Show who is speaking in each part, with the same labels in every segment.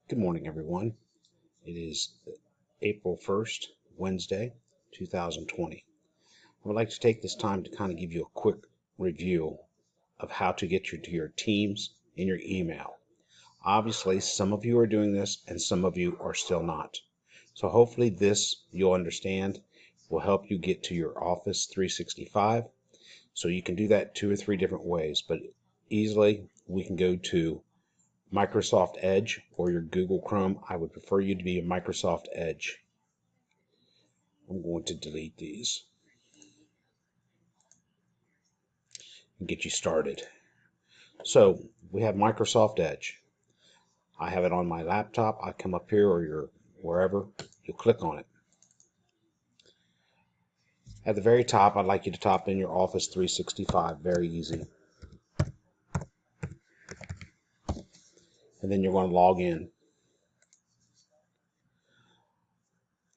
Speaker 1: Good morning, everyone. It is April 1st, Wednesday, 2020. I would like to take this time to kind of give you a quick review of how to get to your Teams in your email. Obviously, some of you are doing this and some of you are still not. So hopefully this, you'll understand, will help you get to your Office 365. So you can do that 2 or 3 different ways, but easily we can go to Microsoft Edge or your Google Chrome. I would prefer you to be in Microsoft Edge. I'm going to delete these and get you started. So we have Microsoft Edge. I have it on my laptop. I come up here or you're wherever, you'll click on it. At the very top, I'd like you to type in your Office 365. Very easy. And then you're going to log in.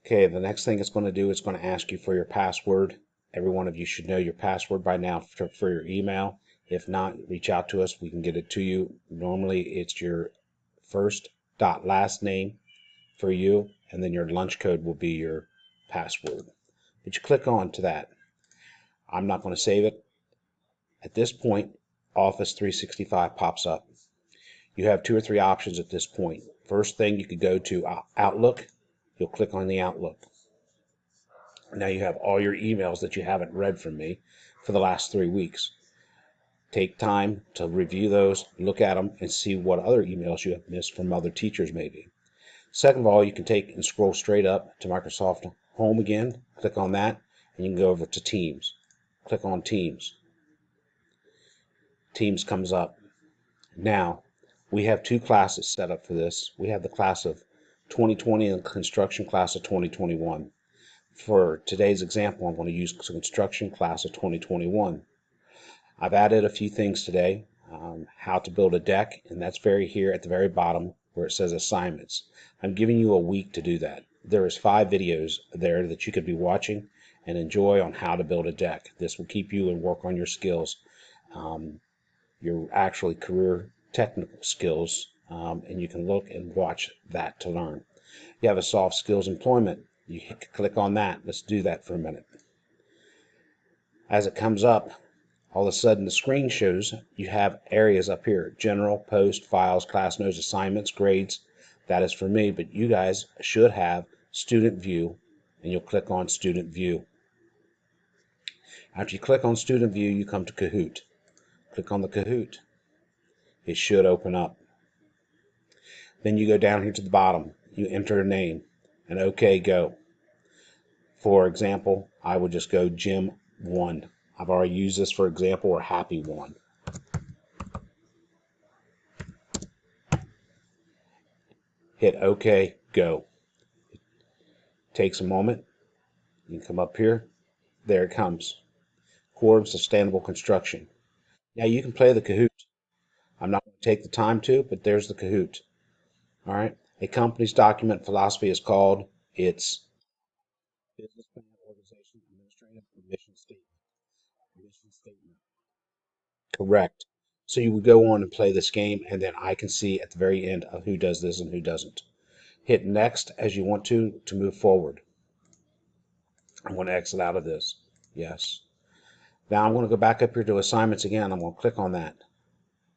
Speaker 1: Okay, the next thing it's going to do is going to ask you for your password. Every one of you should know your password by now for your email. If not, reach out to us. We can get it to you. Normally, it's your first dot last name for you, and then your lunch code will be your password. But you click on to that. I'm not going to save it. At this point, Office 365 pops up. You have 2 or 3 options at this point. First thing, you could go to Outlook. You'll click on the Outlook. Now you have all your emails that you haven't read from me for the last 3 weeks. Take time to review those, look at them, and see what other emails you have missed from other teachers maybe. Second of all, you can take and scroll straight up to Microsoft Home again, click on that, and you can go over to Teams. Click on Teams. Teams comes up. Now, we have 2 classes set up for this. We have the class of 2020 and the construction class of 2021. For today's example, I'm going to use construction class of 2021. I've added a few things today, how to build a deck, and that's here at the very bottom where it says assignments. I'm giving you a week to do that. There is 5 videos there that you could be watching and enjoy on how to build a deck. This will keep you and work on your skills, your actually career technical skills, and you can look and watch that to learn. You have a soft skills employment. You click on that. Let's do that for a minute. As it comes up, all of a sudden the screen shows you have areas up here: general, post, files, class notes, assignments, grades. That is for me, but you guys should have student view, and you'll click on student view. After you click on student view, you come to Kahoot. Click on the Kahoot. It should open up. Then you go down here to the bottom. You enter a name and OK, go. For example, I would just go Jim 1. I've already used this for example, or Happy 1. Hit OK, go. It takes a moment. You can come up here. There it comes. Core of Sustainable Construction. Now you can play the Kahoot. I'm not going to take the time to, but there's the Kahoot. All right. A company's document philosophy is called its business plan, organization, administrative, and mission statement. Mission statement. Correct. So you would go on and play this game, and then I can see at the very end of who does this and who doesn't. Hit next as you want to move forward. I'm going to exit out of this. Yes. Now I'm going to go back up here to assignments again. I'm going to click on that.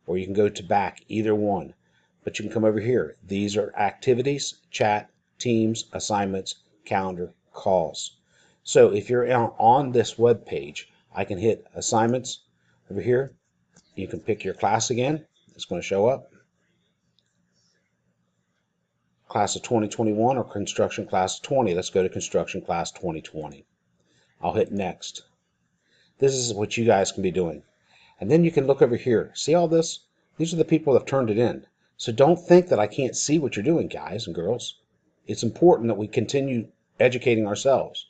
Speaker 1: Or you can go to back, either one. But you can come over here. These are activities, chat, teams, assignments, calendar, calls. So if you're on this web page, I can hit assignments over here. You can pick your class again. It's going to show up. Class of 2021 or construction class of 20. Let's go to construction class 2020. I'll hit next. This is what you guys can be doing. And then you can look over here. See all this? These are the people that have turned it in. So don't think that I can't see what you're doing, guys and girls. It's important that we continue educating ourselves.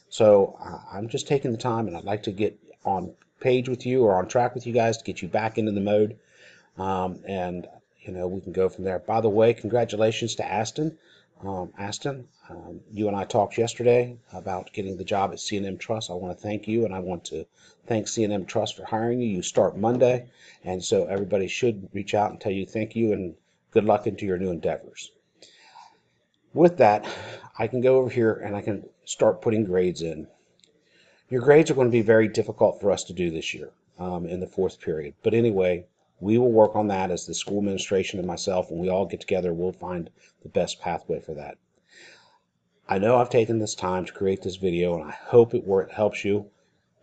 Speaker 1: So I'm just taking the time, and I'd like to get on page with you or on track with you guys to get you back into the mode. And we can go from there. By the way, congratulations to Aston. Aston, you and I talked yesterday about getting the job at C&M Trust. I want to thank you, and I want to thank C&M Trust for hiring you. You start Monday, and so everybody should reach out and tell you thank you and good luck into your new endeavors. With that, I can go over here and I can start putting grades in. Your grades are going to be very difficult for us to do this year in the fourth period. But anyway, we will work on that as the school administration and myself. When we all get together, we'll find the best pathway for that. I know I've taken this time to create this video, and I hope it helps you.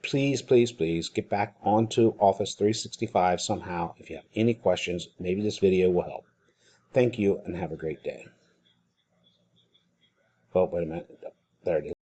Speaker 1: Please, please, please get back onto Office 365 somehow. If you have any questions, maybe this video will help. Thank you and have a great day. Oh, wait a minute. There it is.